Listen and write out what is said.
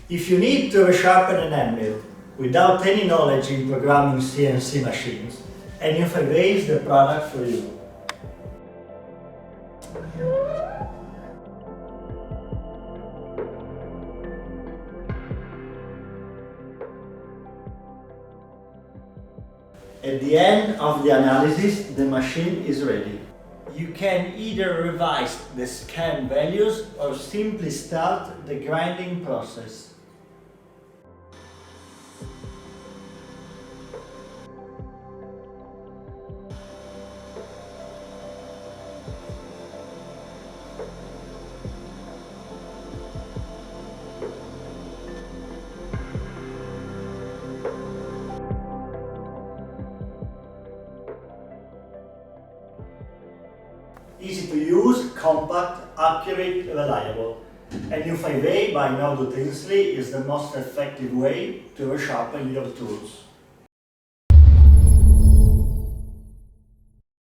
If you need to resharpen an endmill without any knowledge in programming CNC machines, NU5A is the product for you. At the end of the analysis, the machine is ready. You can either revise the scan values or simply start the grinding process. Easy to use, compact, accurate, reliable. NU5A by Nordutensili is the most effective way to resharpen your tools.